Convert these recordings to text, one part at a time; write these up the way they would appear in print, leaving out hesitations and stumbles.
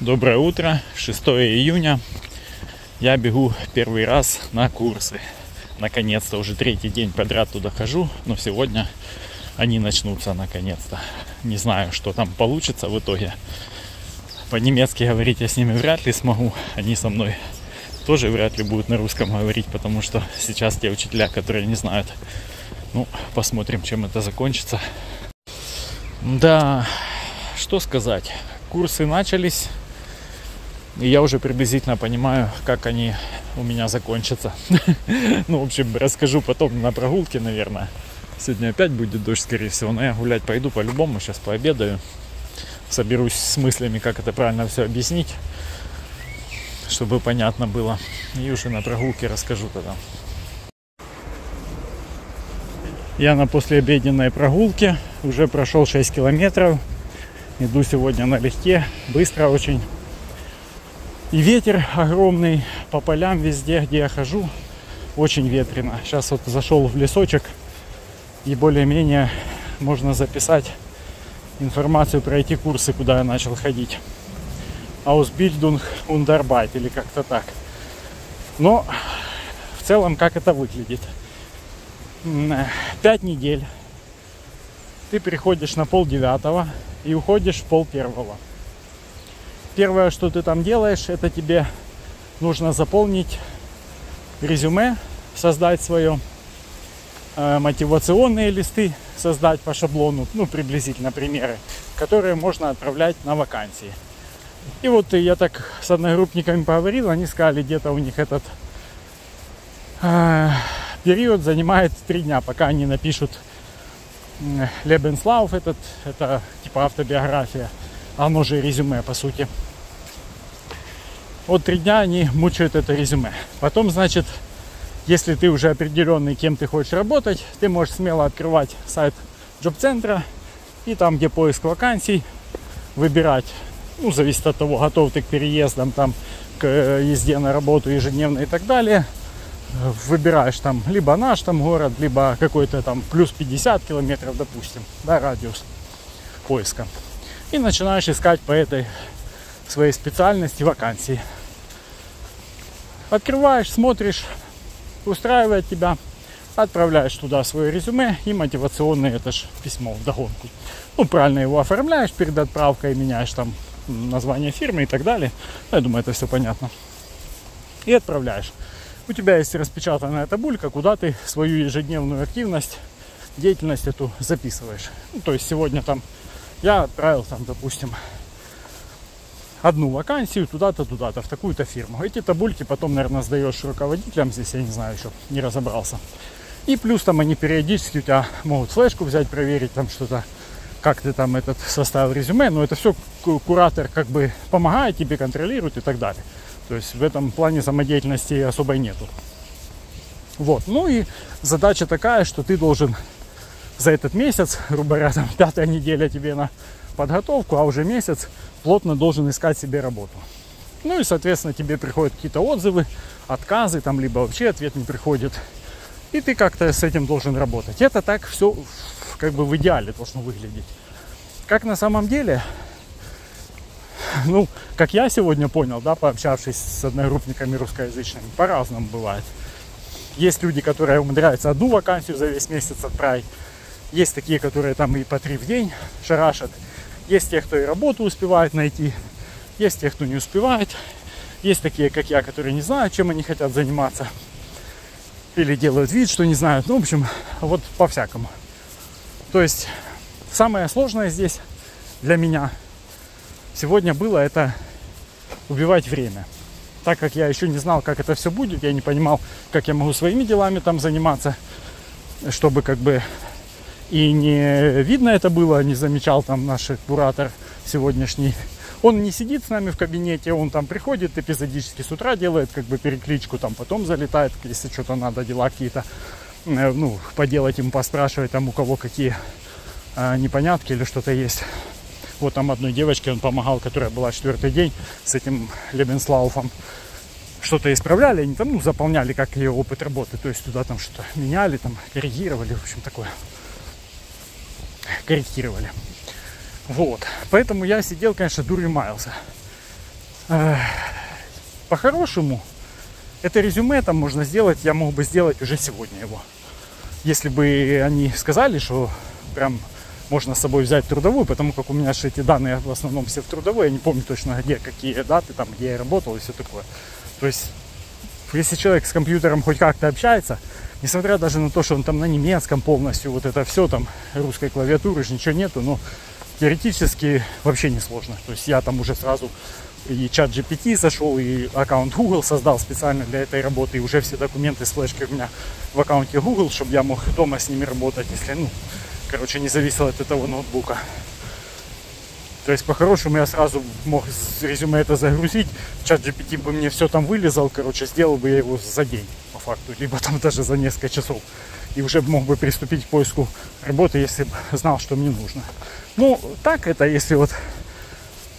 Доброе утро, 6 июня. Я бегу первый раз на курсы. Наконец-то уже третий день подряд туда хожу, но сегодня они начнутся наконец-то. Не знаю, что там получится в итоге. По-немецки говорить я с ними вряд ли смогу. Они со мной тоже вряд ли будут на русском говорить, потому что сейчас те учителя, которые не знают. Ну, посмотрим, чем это закончится. Да, что сказать. Курсы начались. И я уже приблизительно понимаю, как они у меня закончатся. Ну, в общем, расскажу потом на прогулке, наверное. Сегодня опять будет дождь, скорее всего. Но я гулять пойду по-любому. Сейчас пообедаю. Соберусь с мыслями, как это правильно все объяснить, чтобы понятно было. И уже на прогулке расскажу тогда. Я на послеобеденной прогулке. Уже прошел 6 километров. Иду сегодня налегке. Быстро очень. И ветер огромный по полям везде, где я хожу, очень ветрено. Сейчас вот зашел в лесочек, и более-менее можно записать информацию про эти курсы, куда я начал ходить. Ausbildung und Arbeit, или как-то так. Но в целом, как это выглядит. 5 недель. Ты приходишь на 8:30 и уходишь в 8:30. Первое, что ты там делаешь, это тебе нужно заполнить резюме, создать свое, мотивационные листы, создать по шаблону, ну, приблизительно примеры, которые можно отправлять на вакансии. И вот я так с одногруппниками поговорил, они сказали, где-то у них этот период занимает 3 дня, пока они напишут Lebenslauf, это типа автобиография, оно же резюме, по сути. Вот 3 дня они мучают это резюме. Потом, значит, если ты уже определенный, кем ты хочешь работать, ты можешь смело открывать сайт джоб-центра и там, где поиск вакансий, выбирать, ну, зависит от того, готов ты к переездам, там, к езде на работу ежедневно и так далее. Выбираешь там либо наш там город, либо какой-то там плюс 50 километров, допустим, да, радиус поиска. И начинаешь искать по этой своей специальности вакансии. Открываешь, смотришь, устраивает тебя, отправляешь туда свое резюме и мотивационное это ж письмо вдогонку. Ну, правильно его оформляешь перед отправкой, меняешь там название фирмы и так далее. Я думаю, это все понятно. И отправляешь. У тебя есть распечатанная табулька, куда ты свою ежедневную активность, деятельность эту записываешь. Ну, то есть сегодня там я отправил там, допустим, одну вакансию туда-то, туда-то, в такую-то фирму. Эти табульки потом, наверное, сдаешь руководителям, здесь я не знаю, еще не разобрался. И плюс там они периодически у тебя могут флешку взять, проверить там что-то, как ты там этот составил резюме. Но это все куратор как бы помогает тебе, контролирует и так далее. То есть в этом плане самодеятельности особой нету. Вот, ну и задача такая, что ты должен за этот месяц, грубо говоря, там 5-я неделя тебе на подготовку, а уже месяц плотно должен искать себе работу. Ну и, соответственно, тебе приходят какие-то отзывы, отказы, там, либо вообще ответ не приходит. И ты как-то с этим должен работать. Это так все как бы в идеале должно выглядеть. Как на самом деле, ну, как я сегодня понял, да, пообщавшись с одногруппниками русскоязычными, по-разному бывает. Есть люди, которые умудряются одну вакансию за весь месяц отправить. Есть такие, которые там и по 3 в день шарашат. Есть те, кто и работу успевает найти. Есть те, кто не успевает. Есть такие, как я, которые не знают, чем они хотят заниматься. Или делают вид, что не знают. Ну, в общем, вот по-всякому. То есть, самое сложное здесь для меня сегодня было это убивать время. Так как я еще не знал, как это все будет, я не понимал, как я могу своими делами там заниматься, чтобы как бы и не видно это было, не замечал там наш куратор сегодняшний. Он не сидит с нами в кабинете, он там приходит эпизодически с утра, делает как бы перекличку, там потом залетает, если что-то надо, дела какие-то, ну, поделать ему, поспрашивать там у кого какие непонятки или что-то есть. Вот там одной девочке он помогал, которая была 4-й день с этим Lebenslauфом. Что-то исправляли, они там, ну, заполняли как ее опыт работы, то есть туда там что-то меняли, там корректировали, в общем, такое. Корректировали. Вот. Поэтому я сидел, конечно, дурью маялся. По-хорошему, это резюме там можно сделать, я мог бы сделать уже сегодня его. Если бы они сказали, что прям можно с собой взять трудовую, потому как у меня же эти данные в основном все в трудовой, я не помню точно, где какие даты, там, где я работал и все такое. То есть, если человек с компьютером хоть как-то общается, несмотря даже на то, что он там на немецком полностью, вот это все, там, русской клавиатуры же ничего нету, но теоретически вообще не сложно. То есть, я там уже сразу и чат GPT зашел, и аккаунт Google создал специально для этой работы, и уже все документы с флешкой у меня в аккаунте Google, чтобы я мог дома с ними работать, если, не зависело от этого ноутбука. То есть, по-хорошему, я сразу мог с резюме это загрузить, чат GPT бы мне все там вылезал, сделал бы я его за день, по факту, либо там даже за несколько часов. И уже мог бы приступить к поиску работы, если бы знал, что мне нужно. Так это, если вот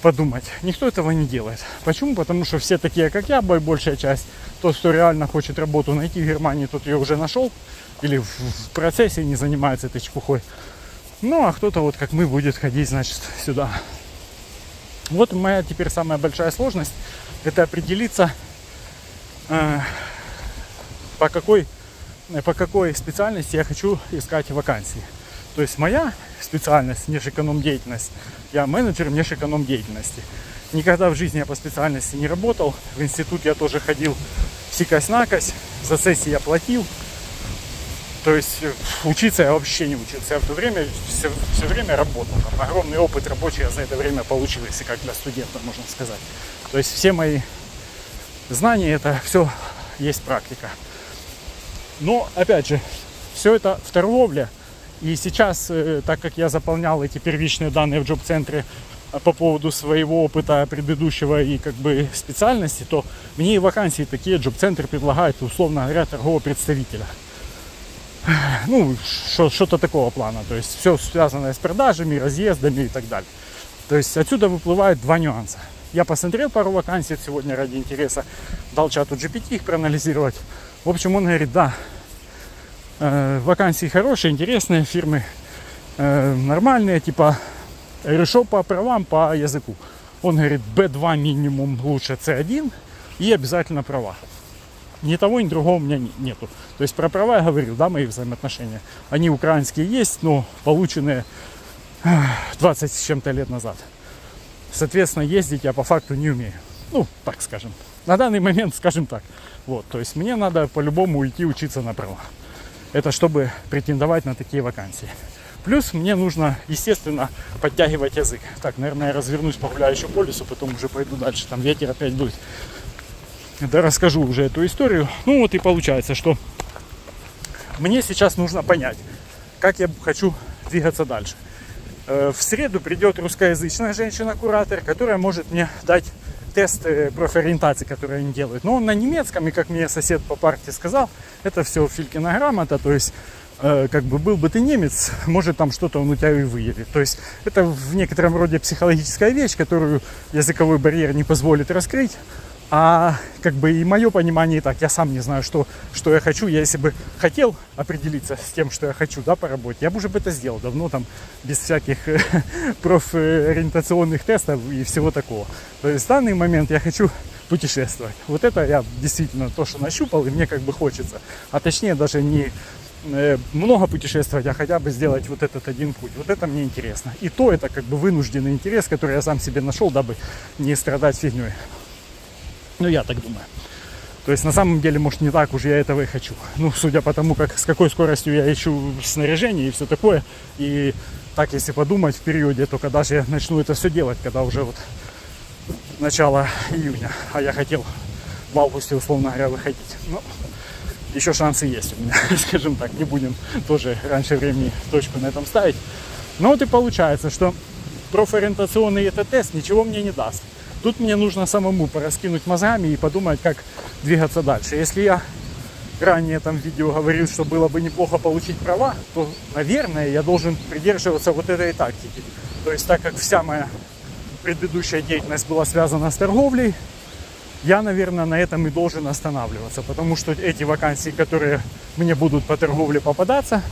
подумать, никто этого не делает. Почему? Потому что все такие, как я, большая часть, тот, кто реально хочет работу найти в Германии, тот ее уже нашел, или в процессе не занимается этой чепухой. А кто-то, вот как мы, будет ходить, значит, сюда. Вот моя теперь самая большая сложность, это определиться, по какой специальности я хочу искать вакансии. То есть моя специальность, межэконом-деятельность, я менеджер межэконом-деятельности. Никогда в жизни я по специальности не работал. В институт я тоже ходил сикось-накось, за сессии я платил. То есть учиться я вообще не учился. Я в то время все время работал. Там огромный опыт рабочий я за это время получил, если как для студента можно сказать. То есть все мои знания, это все есть практика. Но опять же, все это в торговле. И сейчас, так как я заполнял эти первичные данные в джоб-центре по поводу своего опыта предыдущего и специальности, то мне и вакансии такие джоб-центр предлагает, условно говоря, торгового представителя. Что-то такого плана. То есть все связанное с продажами, разъездами и так далее. То есть отсюда выплывают два нюанса. Я посмотрел пару вакансий сегодня ради интереса, дал чату GPT их проанализировать. В общем, он говорит, да, вакансии хорошие, интересные, фирмы нормальные, типа решил по правам, по языку. Он говорит, B2 минимум, лучше C1 и обязательно права. Ни того, ни другого у меня нету. То есть про права я говорил, да, мои взаимоотношения. Они украинские есть, но полученные 20 с чем-то лет назад. Соответственно, ездить я по факту не умею. Так скажем. На данный момент, скажем так. Вот, то есть мне надо по-любому уйти учиться на права. Это чтобы претендовать на такие вакансии. Плюс мне нужно, естественно, подтягивать язык. Так, наверное, я развернусь, погуляю еще по лесу, потом уже пойду дальше. Там ветер опять будет. Да, расскажу уже эту историю. И получается, что мне сейчас нужно понять, как я хочу двигаться дальше. В среду придет русскоязычная женщина-куратор, которая может мне дать тест профориентации, который они делают. Но он на немецком, и как мне сосед по парте сказал, это все Филькина грамота, то есть был бы ты немец, может там что-то он у тебя и выявит. То есть это в некотором роде психологическая вещь, которую языковой барьер не позволит раскрыть. А и мое понимание так, я сам не знаю, что я хочу. Я если бы хотел определиться с тем, что я хочу, да, по работе, я бы уже это сделал давно, там, без всяких профориентационных тестов и всего такого. То есть в данный момент я хочу путешествовать. Вот это я действительно то, что нащупал, и мне хочется. А точнее даже не много путешествовать, а хотя бы сделать вот этот один путь. Вот это мне интересно. И то это вынужденный интерес, который я сам себе нашел, дабы не страдать фигней. Я так думаю. То есть на самом деле, может, не так уж я этого и хочу. Судя по тому, с какой скоростью я ищу снаряжение и все такое. И так, если подумать в периоде, то когда же я начну это все делать, когда уже вот начало июня, а я хотел в августе, условно говоря, выходить. Еще шансы есть у меня, скажем так, не будем тоже раньше времени точку на этом ставить. Но и получается, что профориентационный этот тест ничего мне не даст. Тут мне нужно самому пораскинуть мозгами и подумать, как двигаться дальше. Если я ранее там в видео говорил, что было бы неплохо получить права, то, наверное, я должен придерживаться вот этой тактики. То есть, так как вся моя предыдущая деятельность была связана с торговлей, я, наверное, на этом и должен останавливаться. Потому что эти вакансии, которые мне будут по торговле попадаться,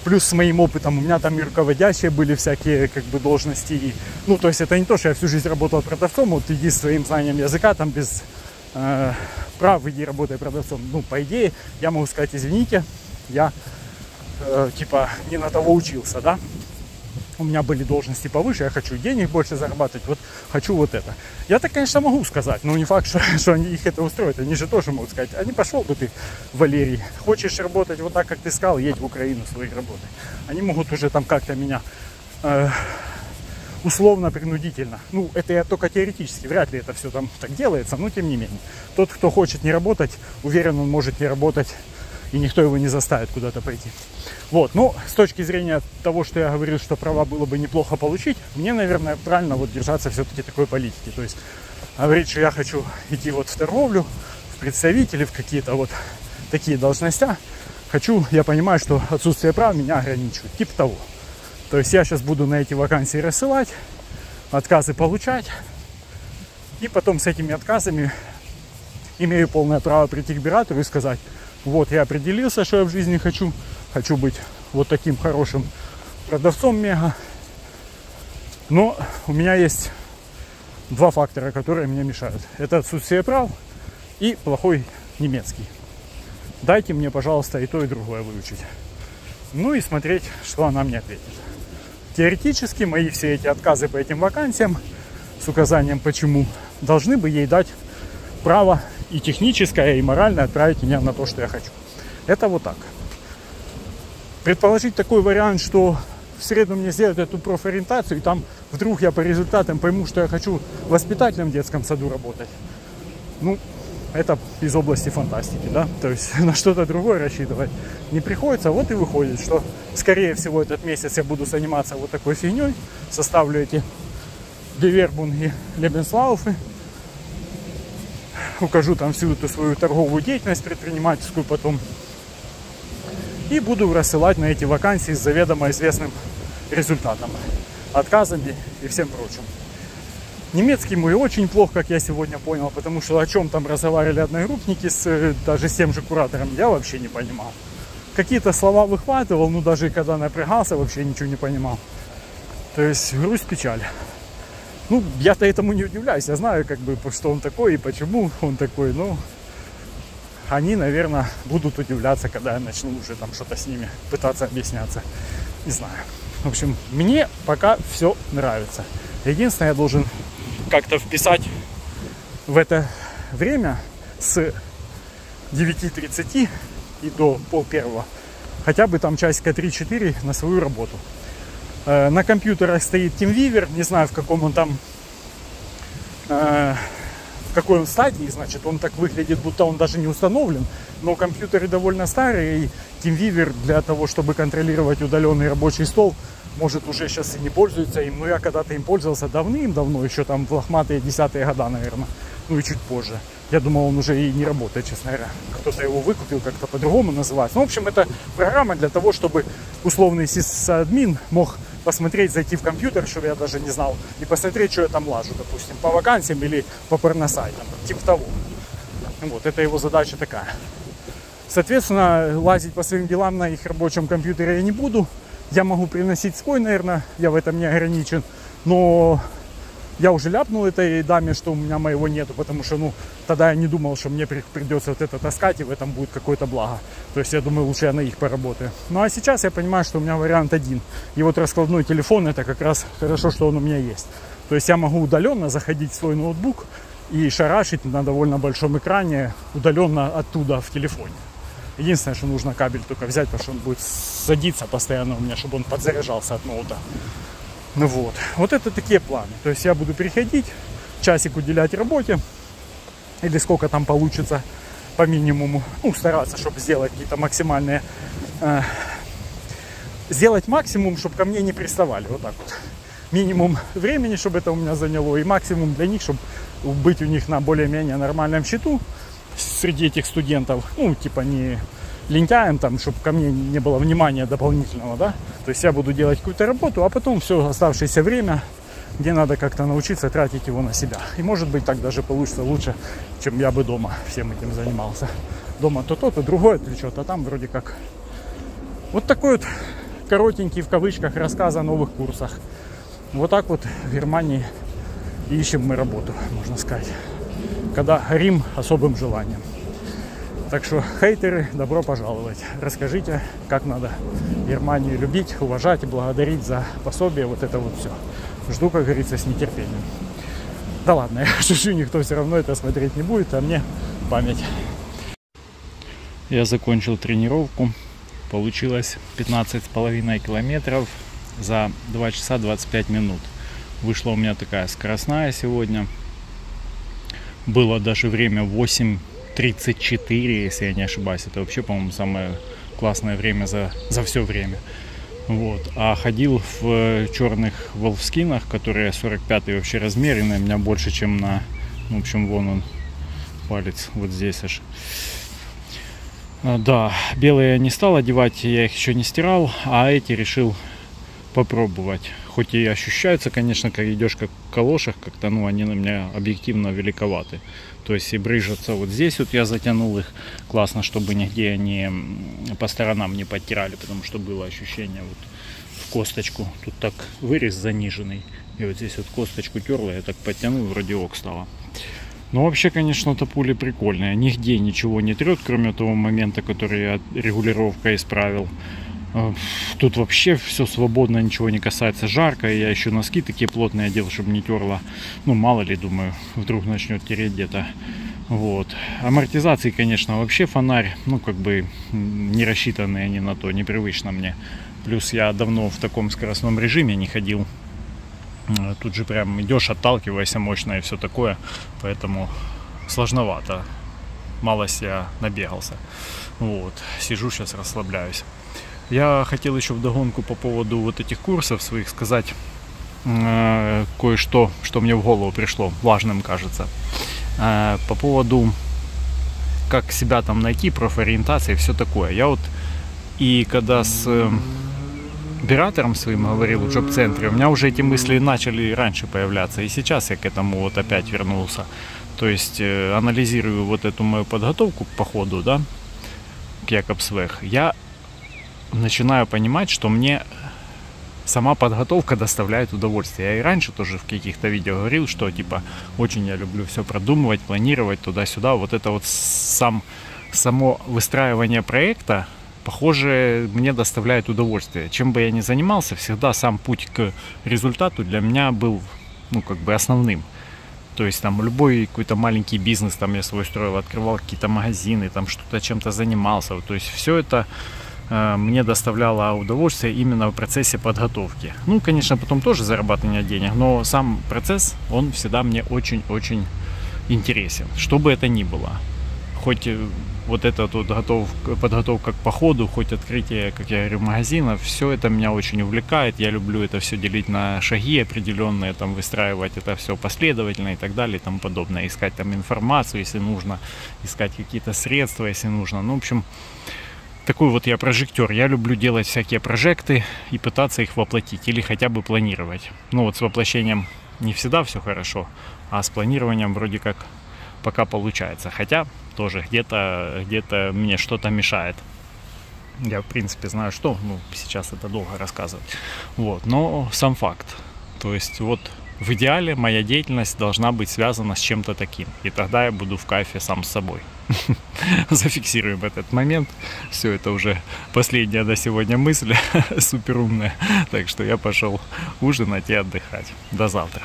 плюс с моим опытом, у меня там и руководящие были всякие как бы должности. И, ну, то есть это не то, что я всю жизнь работал продавцом, вот иди с своим знанием языка, там без прав, иди работай продавцом. Ну, по идее, я могу сказать, извините, я типа не на того учился, да. У меня были должности повыше, я хочу денег больше зарабатывать, вот хочу вот это. Я-то, конечно, могу сказать, но не факт, что они их это устроят. Они же тоже могут сказать, а не пошел бы ты, Валерий, хочешь работать вот так, как ты сказал, едь в Украину своей работой. Они могут уже там как-то меня условно-принудительно. Ну, это я только теоретически, вряд ли это все там так делается, но тем не менее. Тот, кто хочет не работать, уверен, он может не работать, и никто его не заставит куда-то пойти. Вот, ну, с точки зрения того, что я говорил, что права было бы неплохо получить, мне, наверное, правильно вот держаться все-таки такой политики. То есть говорить, что я хочу идти вот в торговлю, в представители, в какие-то вот такие должности. Хочу, я понимаю, что отсутствие прав меня ограничивает. Типа того. То есть я сейчас буду на эти вакансии рассылать, отказы получать. И потом с этими отказами имею полное право прийти к оператору и сказать, вот я определился, что я в жизни хочу. Хочу быть вот таким хорошим продавцом мега. Но у меня есть два фактора, которые мне мешают. Это отсутствие прав и плохой немецкий. Дайте мне, пожалуйста, и то, и другое выучить. Ну и смотреть, что она мне ответит. Теоретически мои все эти отказы по этим вакансиям с указанием почему должны бы ей дать право и техническое, и моральное отправить меня на то, что я хочу. Это вот так. Предположить такой вариант, что в среду мне сделают эту профориентацию, и там вдруг я по результатам пойму, что я хочу воспитателем в детском саду работать. Ну, это из области фантастики, да? То есть на что-то другое рассчитывать не приходится. Вот и выходит, что, скорее всего, этот месяц я буду заниматься вот такой фигней. Составлю эти Bewerbungen, Lebenslaufe. Укажу там всю эту свою торговую деятельность предпринимательскую потом. И буду рассылать на эти вакансии с заведомо известным результатом, отказами и всем прочим. Немецкий мой очень плох, как я сегодня понял, потому что о чем там разговаривали одногруппники даже с тем же куратором, я вообще не понимал. Какие-то слова выхватывал, но даже когда напрягался, вообще ничего не понимал. То есть грусть, печаль. Ну, я-то этому не удивляюсь, я знаю, как бы, что он такой и почему он такой, но они, наверное, будут удивляться, когда я начну уже там что-то с ними пытаться объясняться. Не знаю. В общем, мне пока все нравится. Единственное, я должен как-то вписать в это время с 9:30 и до 12:30 хотя бы там часика 3-4 на свою работу. На компьютерах стоит TeamViewer, не знаю, в каком он там, в какой он стадии, значит, он так выглядит, будто он даже не установлен, но компьютеры довольно старые, и TeamViewer для того, чтобы контролировать удаленный рабочий стол, может, уже сейчас и не пользуется им, но я когда-то им пользовался давным-давно, еще там в лохматые 10-е года, наверное, ну и чуть позже. Я думал, он уже и не работает, честно говоря. Кто-то его выкупил, как-то по-другому называется. Ну, в общем, это программа для того, чтобы условный сисадмин мог посмотреть, зайти в компьютер, чтобы я даже не знал, и посмотреть, что я там лажу, допустим, по вакансиям или по порносайтам, типа того. Вот, это его задача такая. Соответственно, лазить по своим делам на их рабочем компьютере я не буду. Я могу приносить свой, наверное, я в этом не ограничен, но я уже ляпнул этой даме, что у меня моего нету, потому что, ну, тогда я не думал, что мне придется вот это таскать, и в этом будет какое-то благо. То есть я думаю, лучше я на их поработаю. Ну, а сейчас я понимаю, что у меня вариант один. И вот раскладной телефон, это как раз хорошо, что он у меня есть. То есть я могу удаленно заходить в свой ноутбук и шарашить на довольно большом экране удаленно оттуда в телефоне. Единственное, что нужно кабель только взять, потому что он будет садиться постоянно у меня, чтобы он подзаряжался от ноута. Ну вот. Вот это такие планы. То есть я буду переходить, часик уделять работе, или сколько там получится по минимуму. Ну, стараться, чтобы сделать какие-то максимальные... сделать максимум, чтобы ко мне не приставали. Вот так вот. Минимум времени, чтобы это у меня заняло, и максимум для них, чтобы быть у них на более-менее нормальном счету среди этих студентов. Ну, типа не лентяем там, чтобы ко мне не было внимания дополнительного, да. То есть я буду делать какую-то работу, а потом все оставшееся время, где надо как-то научиться тратить его на себя. И может быть так даже получится лучше, чем я бы дома всем этим занимался. Дома то, то другое отвлечет, а там вроде как вот такой вот коротенький в кавычках рассказ о новых курсах. Вот так вот в Германии ищем мы работу, можно сказать. Когда горим особым желанием. Так что, хейтеры, добро пожаловать. Расскажите, как надо Германию любить, уважать и благодарить за пособие. Вот это вот все. Жду, как говорится, с нетерпением. Да ладно, я шучу, никто все равно это смотреть не будет, а мне память. Я закончил тренировку. Получилось 15,5 километров за 2 часа 25 минут. Вышла у меня такая скоростная сегодня. Было даже время 8:34, если я не ошибаюсь. Это вообще, по-моему, самое классное время за все время. Вот. А ходил в черных волфскинах, которые 45-й вообще размер, и на меня больше, чем на... В общем, вон он, палец, вот здесь аж. Да, белые я не стал одевать, я их еще не стирал, а эти решил попробовать. Хоть и ощущаются, конечно, как идешь как в калошах, как-то, ну, они на меня объективно великоваты. То есть и брыжатся вот здесь вот я затянул их. Классно, чтобы нигде они по сторонам не подтирали, потому что было ощущение вот в косточку. Тут так вырез заниженный. И вот здесь вот косточку терла, я так подтянул, вроде ок стало. Но вообще, конечно, топули прикольные. Нигде ничего не трет, кроме того момента, который я регулировкой исправил. Тут вообще все свободно, ничего не касается. Жарко, и я еще носки такие плотные одел, чтобы не терло. Ну, мало ли, думаю, вдруг начнет тереть где-то. Вот. Амортизации, конечно, вообще фонарь. Ну, как бы не рассчитанные они на то, непривычно мне. Плюс я давно в таком скоростном режиме не ходил. Тут же прям идешь, отталкивайся мощно и все такое. Поэтому сложновато. Малость я набегался. Вот. Сижу сейчас, расслабляюсь. Я хотел еще вдогонку по поводу вот этих курсов своих сказать кое-что, что мне в голову пришло, важным кажется. По поводу, как себя там найти, профориентация и все такое. Я вот и когда с оператором своим говорил в джоб-центре, у меня уже эти мысли начали раньше появляться. И сейчас я к этому вот опять вернулся. То есть анализирую вот эту мою подготовку по ходу, да, к Якобсвег. Я начинаю понимать, что мне сама подготовка доставляет удовольствие. Я и раньше тоже в каких-то видео говорил, что типа очень я люблю все продумывать, планировать туда-сюда. Вот это вот само выстраивание проекта, похоже, мне доставляет удовольствие. Чем бы я ни занимался, всегда сам путь к результату для меня был, ну, как бы основным. То есть там любой какой-то маленький бизнес там я свой строил, открывал какие-то магазины, там что-то чем-то занимался. То есть все это мне доставляло удовольствие именно в процессе подготовки. Ну, конечно, потом тоже зарабатывание денег, но сам процесс, он всегда мне очень-очень интересен, что бы это ни было. Хоть вот эта вот подготовка к походу, хоть открытие, как я говорю, магазина, все это меня очень увлекает. Я люблю это все делить на шаги определенные, там выстраивать это все последовательно и так далее и тому подобное. Искать там информацию, если нужно, искать какие-то средства, если нужно. Ну, в общем, такой вот я прожектор. Я люблю делать всякие прожекты и пытаться их воплотить или хотя бы планировать. Ну вот с воплощением не всегда все хорошо, а с планированием вроде как пока получается. Хотя тоже где-то мне что-то мешает. Я в принципе знаю что, ну сейчас это долго рассказывать. Вот, но сам факт. То есть вот в идеале моя деятельность должна быть связана с чем-то таким. И тогда я буду в кайфе сам с собой. Зафиксируем этот момент. Все, это уже последняя на сегодня мысль. Суперумная. Так что я пошел ужинать и отдыхать. До завтра.